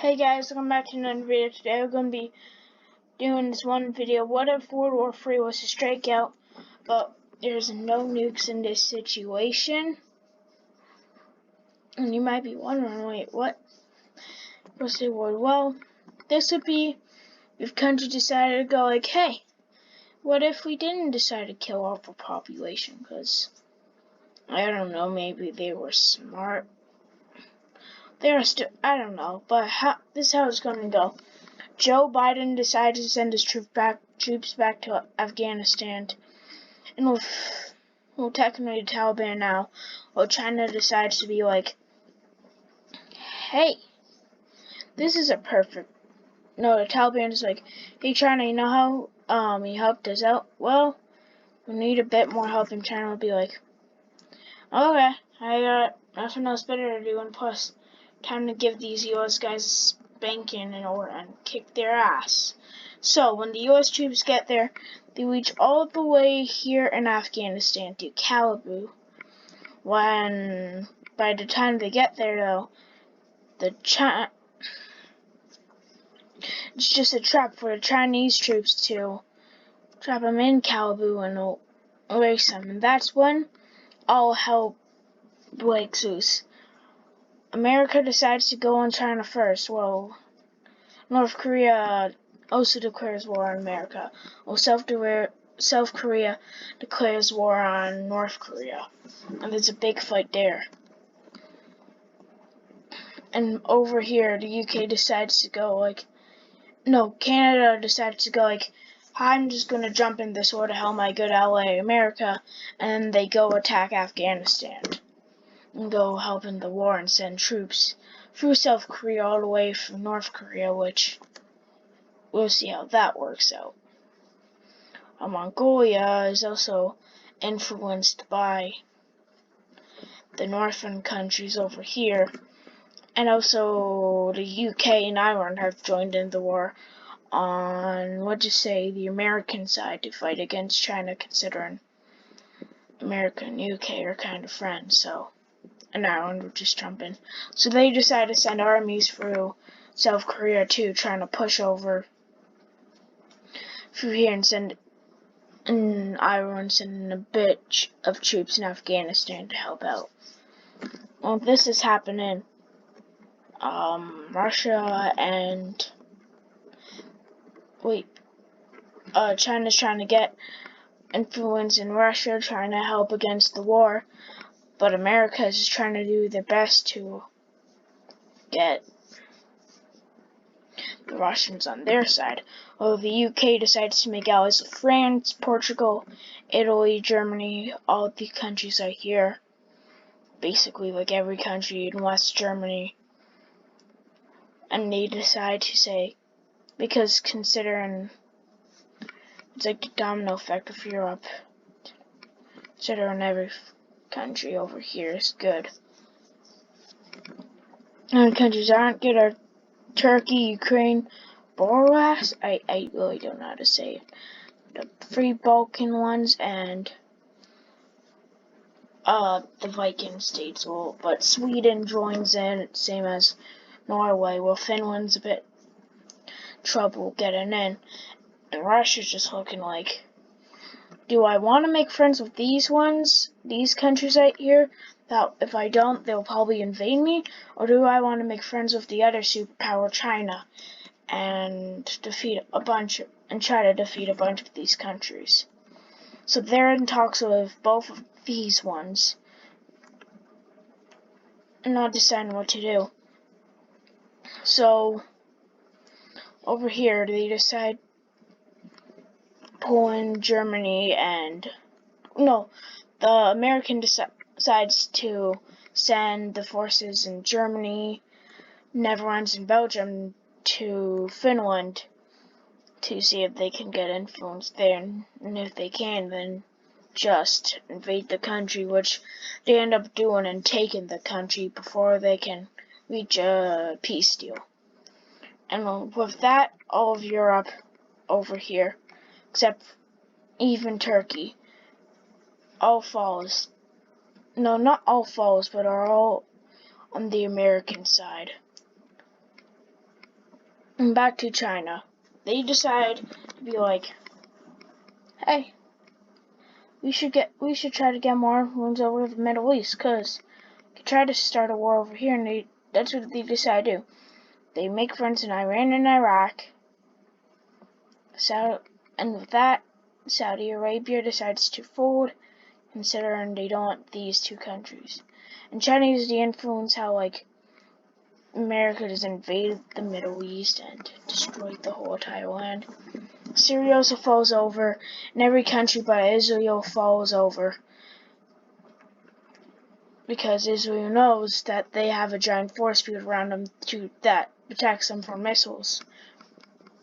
Hey guys, welcome back to another video. Today we're going to be doing this one video. What if World War III was to strike out, but there's no nukes in this situation? And you might be wondering, wait, what? What's the word? Well, this would be if countries decided to go like, hey, what if we didn't decide to kill off the population? Because, I don't know, maybe they were smart. They're still, I don't know, but this is how it's going to go. Joe Biden decided to send his troops back to Afghanistan, and with technically the Taliban now, while China decides to be like, hey, this is a perfect. No, the Taliban is like, hey China, you know how you helped us out? Well, we need a bit more help, and China will be like, okay, I got nothing else better to do, and plus, time to give these U.S. guys a spanking and kick their ass. So, when the U.S. troops get there, they reach all the way here in Afghanistan to Kabul. When, by the time they get there, though, it's just a trap for the Chinese troops to trap them in Kabul and erase them. And that's when all hell breaks loose. America decides to go on China first. Well, North Korea also declares war on America. Well, South Korea declares war on North Korea. And there's a big fight there. And over here, the UK decides to go like, no, Canada decides to go like, I'm just gonna jump in this war to hell my good ally America, and they go attack Afghanistan. And go help in the war and send troops through South Korea all the way from North Korea, which we'll see how that works out. Mongolia is also influenced by the northern countries over here, and also the UK and Ireland have joined in the war on, the American side to fight against China, considering America and UK are kind of friends, so, and Ireland would just jump in. So they decide to send armies through South Korea too, trying to push over through here and send Ireland sending a bit of troops in Afghanistan to help out. Well, this is happening. Russia and China's trying to get influence in Russia, trying to help against the war, but America is just trying to do their best to get the Russians on their side. Well, the UK decides to make allies with France, Portugal, Italy, Germany, all of the countries are here. Basically, like every country in West Germany. And they decide to say, because considering it's like the domino effect of Europe, considering every country over here is good. And countries aren't good are Turkey, Ukraine, Belarus, I really don't know how to say it. The three Balkan ones and the Viking states. Well, but Sweden joins in, same as Norway. Well, Finland's a bit trouble getting in, and Russia's just looking like, do I want to make friends with these countries right here? That if I don't, they'll probably invade me, or do I want to make friends with the other superpower, China, and try to defeat a bunch of these countries? So they're in talks with both of these ones, and not deciding what to do. So over here, they decide Poland, Germany, the American decides to send the forces in Germany, Netherlands, and Belgium to Finland to see if they can get influence there, and if they can, then just invade the country, which they end up doing and taking the country before they can reach a peace deal. And with that, all of Europe over here, except even Turkey, all falls. No, not all falls, but are all on the American side. And back to China. They decide to be like, hey, we should try to get more influence over the Middle East, cause we could try to start a war over here, and that's what they decide to do. They make friends in Iran and Iraq. And with that, Saudi Arabia decides to fold, considering they don't want these two countries. And China uses the influence how, like, America has invaded the Middle East and destroyed the whole entire land. Syria also falls over, and every country but Israel falls over. Because Israel knows that they have a giant force field around them that attacks them from missiles.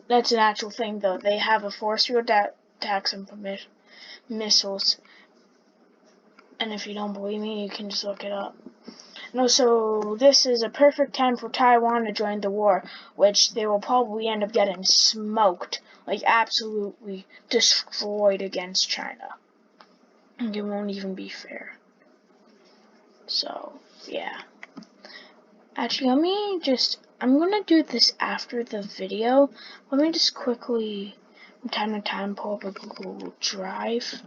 That's an actual thing, though. They have a force field that attacks them from missiles. And if you don't believe me, you can just look it up. And also, this is a perfect time for Taiwan to join the war, which they will probably end up getting smoked, like absolutely destroyed against China. And it won't even be fair. So, yeah. Actually, I'm gonna do this after the video. Let me just quickly, from time to time, pull up a Google Drive.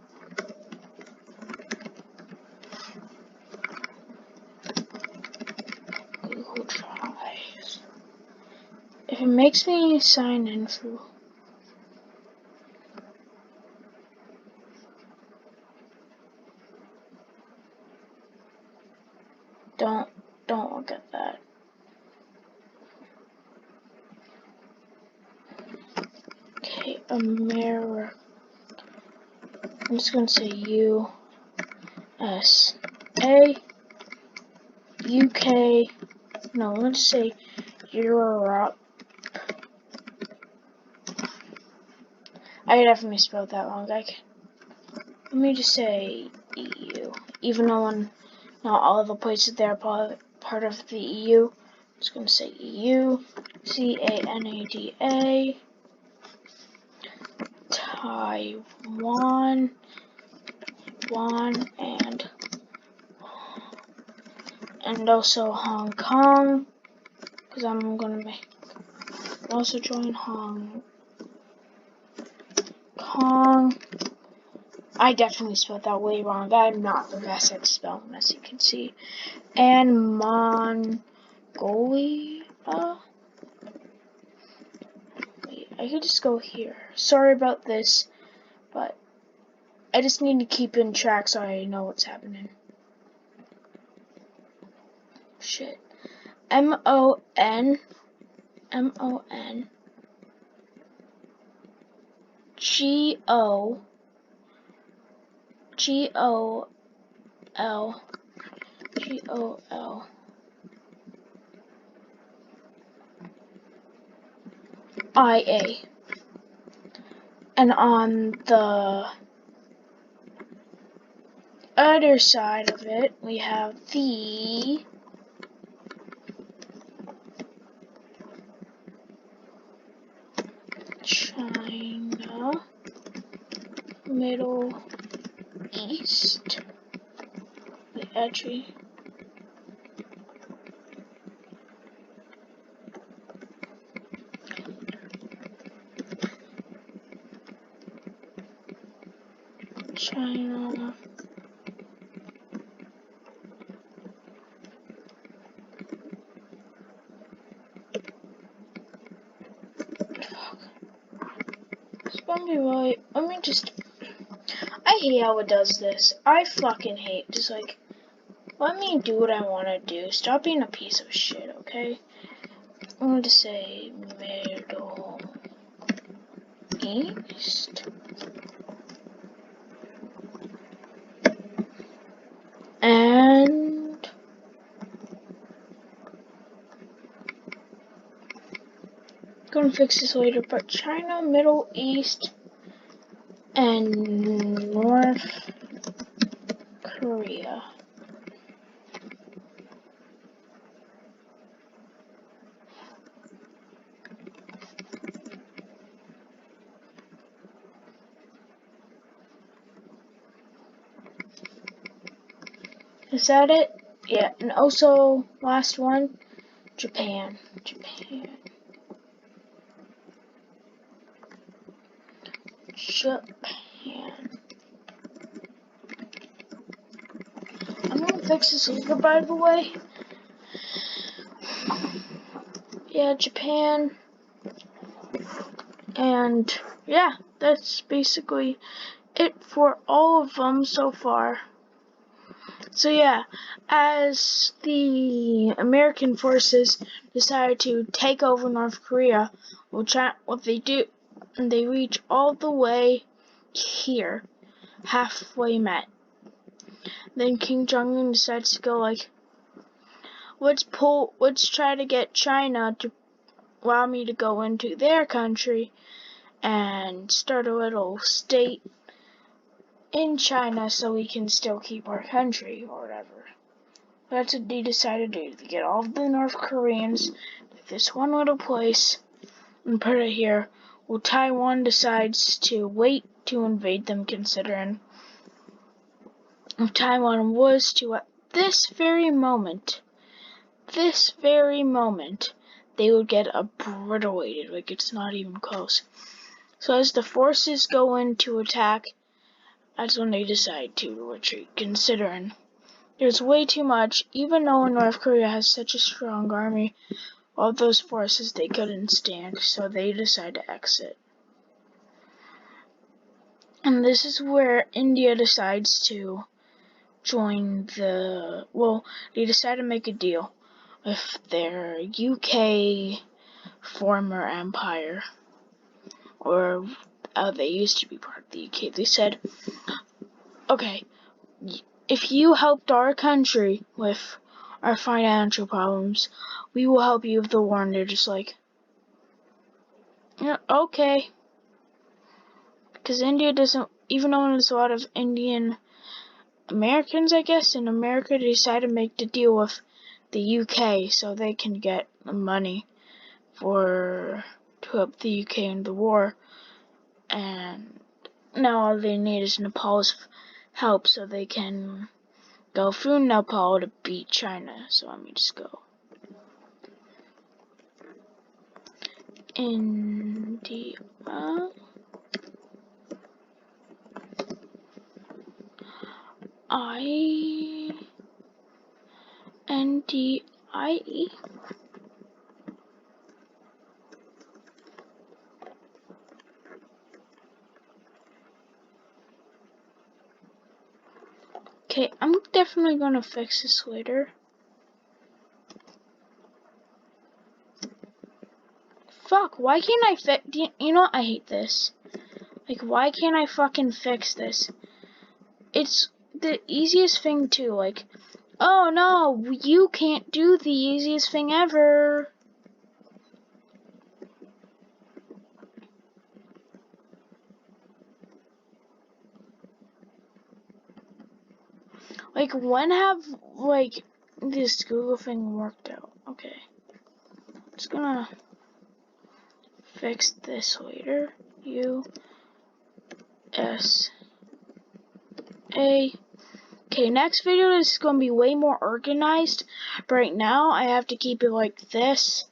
Google Drive. If it makes me sign in through. Don't look at that. Okay, America. I'm just gonna say USA, UK. No, let's say Europe. I definitely spelled that wrong. Let me just say EU. Even though not all of the places there are part of the EU. I'm just gonna say EU, Canada, Taiwan, and also Hong Kong, because I'm gonna also join Hong Kong. I definitely spelled that way wrong. I'm not the best at spelling, as you can see. And Mongolia. Wait, I could just go here. Sorry about this, but I just need to keep in track so I know what's happening. Shit. M-O-N G-O-L IA. And on the other side of it, we have the China, Middle East. Wait, actually, China, it's gonna be right. Let me just. I hate how it does this. I fucking hate. Just like, let me do what I want to do. Stop being a piece of shit, okay? I'm going to say Middle East. And gonna fix this later, but China, Middle East, and North Korea. Is that it? Yeah, and also, last one, Japan. Japan. I'm gonna fix this later, by the way. Yeah, Japan. And yeah, that's basically it for all of them so far. So yeah, as the American forces decided to take over North Korea, what they do, and they reach all the way here, halfway met. Then Kim Jong-un decides to go like, let's try to get China to allow me to go into their country and start a little state in China so we can still keep our country or whatever. That's what they decided to do, to get all of the North Koreans to this one little place and put it here. Well, Taiwan decides to wait to invade them, considering if Taiwan was to, at this very moment, they would get obliterated. Like, it's not even close. So as the forces go in to attack, that's when they decide to retreat, considering there's way too much. Even though North Korea has such a strong army, all those forces they couldn't stand, so they decide to exit. And this is where India decides to join they decide to make a deal with their UK former empire, or they used to be part of the UK. They said, okay, if you helped our country with our financial problems, we will help you with the war. And they're just like, yeah, okay. Because India doesn't, even though there's a lot of Indian Americans, I guess, in America, they decided to make the deal with the UK so they can get the money to help the UK in the war. And now all they need is Nepal's help so they can go through Nepal to beat China. So let me just go. India. INDIE. Okay, I'm definitely gonna fix this later. Fuck, why can't I fix? You know what? I hate this. Like, why can't I fucking fix this? It's the easiest thing too. Like, oh no, you can't do the easiest thing ever. Like, when have, like, this Google thing worked out? Okay. Just gonna fix this later. USA. Okay, next video is gonna be way more organized. But right now, I have to keep it like this.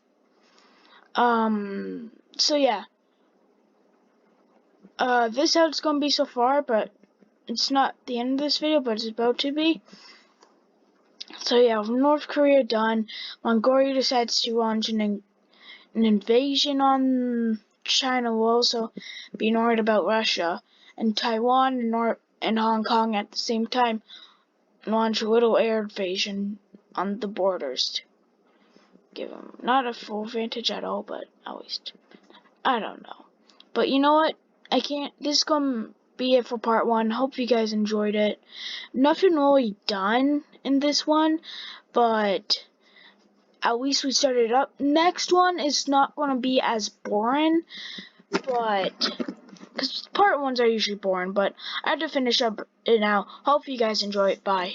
So yeah. This is how it's gonna be so far, but it's not the end of this video, but it's about to be. So yeah, with North Korea done, Mongolia decides to launch an invasion on China, will also be worried about Russia, and Taiwan and Hong Kong at the same time launch a little air invasion on the borders to give them not a full advantage at all, but at least, I don't know. But you know what? This is gonna be it for part 1. Hope you guys enjoyed it. Nothing really done in this one, but at least we started up. Next one is not gonna be as boring, but because part 1s are usually boring, but I have to finish up it now. Hope you guys enjoy it. Bye.